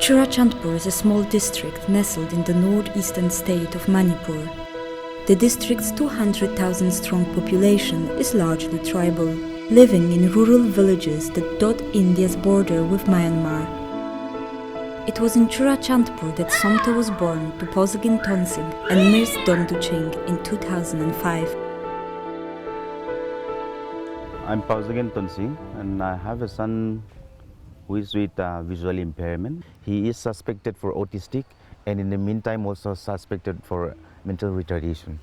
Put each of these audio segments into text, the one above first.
Churachandpur is a small district nestled in the northeastern state of Manipur. The district's 200,000 strong population is largely tribal, living in rural villages that dot India's border with Myanmar. It was in Churachandpur that Somta was born to Posagin Tonsing and Mirs Donduching in 2005. I'm Posagin Tonsing and I have a son who is with visual impairment. He is suspected for autistic and in the meantime also suspected for mental retardation.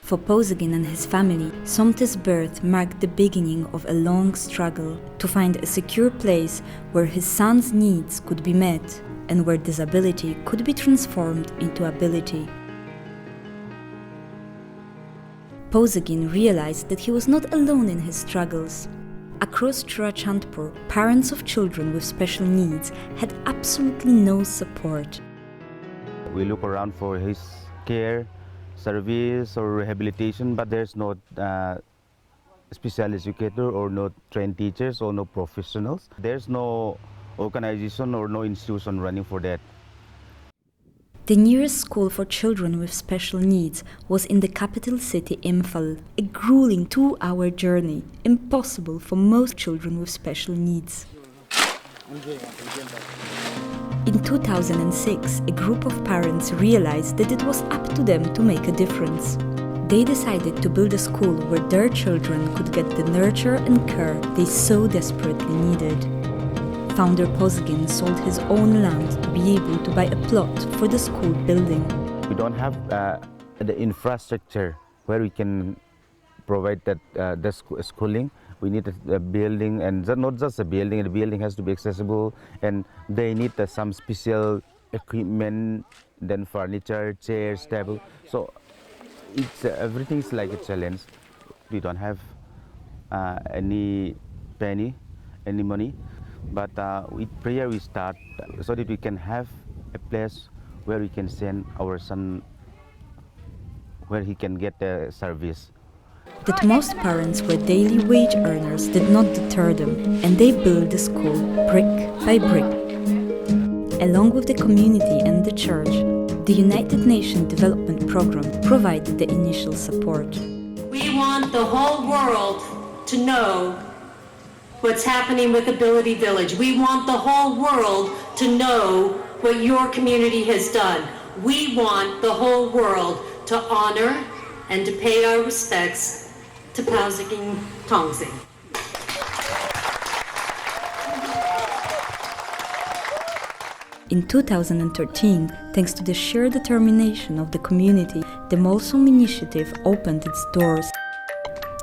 For Posagin and his family, Somta's birth marked the beginning of a long struggle to find a secure place where his son's needs could be met and where disability could be transformed into ability. Posagin realized that he was not alone in his struggles. Across Churachandpur, parents of children with special needs had absolutely no support. We look around for his care, service or rehabilitation, but there's no special educator or no trained teachers or no professionals. There's no organization or no institution running for that. The nearest school for children with special needs was in the capital city Imphal, a grueling 2-hour journey, impossible for most children with special needs. In 2006, a group of parents realized that it was up to them to make a difference. They decided to build a school where their children could get the nurture and care they so desperately needed. Founder Posagin sold his own land to be able to buy a plot for the school building. We don't have the infrastructure where we can provide that the schooling. We need a building, and not just a building. The building has to be accessible, and they need some special equipment, then furniture, chairs, table. So everything is like a challenge. We don't have any penny, any money. But with prayer we start so that we can have a place where we can send our son, where he can get a service. That most parents were daily wage earners did not deter them, and they built the school brick by brick. Along with the community and the church, the United Nations Development Program provided the initial support. We want the whole world to know what's happening with Ability Village. We want the whole world to know what your community has done. We want the whole world to honor and to pay our respects to Posagin Tonsing. In 2013, thanks to the sheer determination of the community, the Malsawm Initiative opened its doors.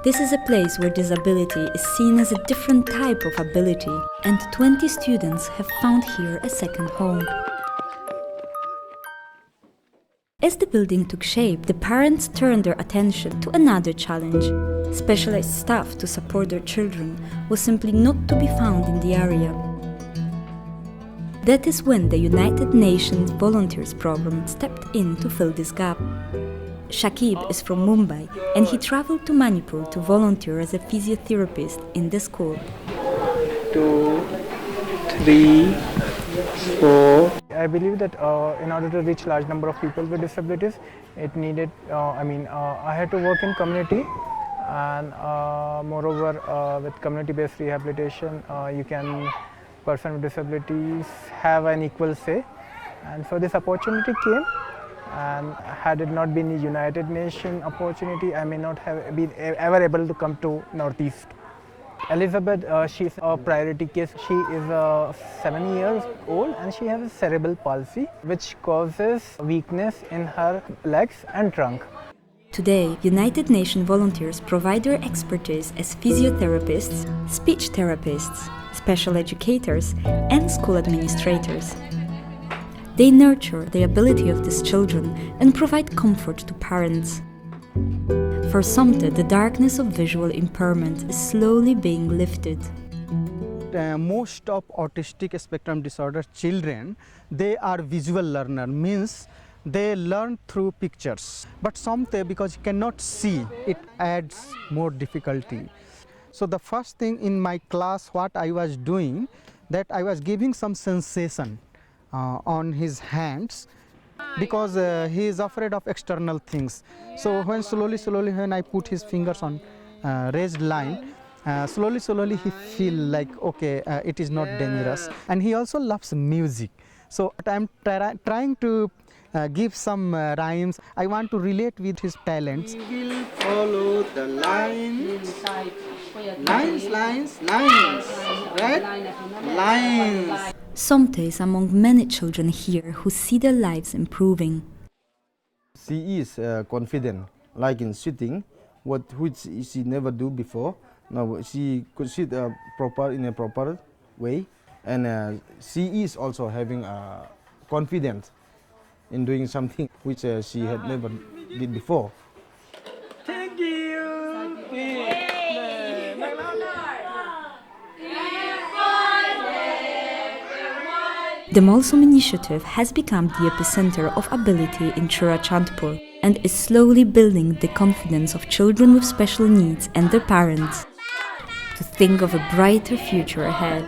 This is a place where disability is seen as a different type of ability, and 20 students have found here a second home. As the building took shape, the parents turned their attention to another challenge. Specialized staff to support their children was simply not to be found in the area. That is when the United Nations Volunteers Program stepped in to fill this gap. Shakib is from Mumbai and he traveled to Manipur to volunteer as a physiotherapist in the school. 2, 3, 4. I believe that in order to reach large number of people with disabilities, it needed, I had to work in community, and moreover with community-based rehabilitation, person with disabilities have an equal say, and so this opportunity came. And had it not been a United Nations opportunity, I may not have been ever able to come to Northeast. Elizabeth, she's a priority case. She is 7 years old and she has a cerebral palsy, which causes weakness in her legs and trunk. Today, United Nations volunteers provide their expertise as physiotherapists, speech therapists, special educators, and school administrators. They nurture the ability of these children and provide comfort to parents. For Somta, the darkness of visual impairment is slowly being lifted. Most of autistic spectrum disorder children, they are visual learner, means they learn through pictures. But Somta, because you cannot see, it adds more difficulty. So the first thing in my class, what I was doing, that I was giving some sensation on his hands because he is afraid of external things. So when slowly when I put his fingers on raised line, slowly he feel like okay, it is not dangerous. And he also loves music. So I am trying to give some rhymes. I want to relate with his talents. We will follow the lines, right? Lines. Somte is among many children here who see their lives improving. She is confident, like in sitting, which she never do before. Now she could sit in a proper way, and she is also having confidence in doing something which she had never did before. Thank you. The Malsawm Initiative has become the epicenter of ability in Churachandpur and is slowly building the confidence of children with special needs and their parents to think of a brighter future ahead.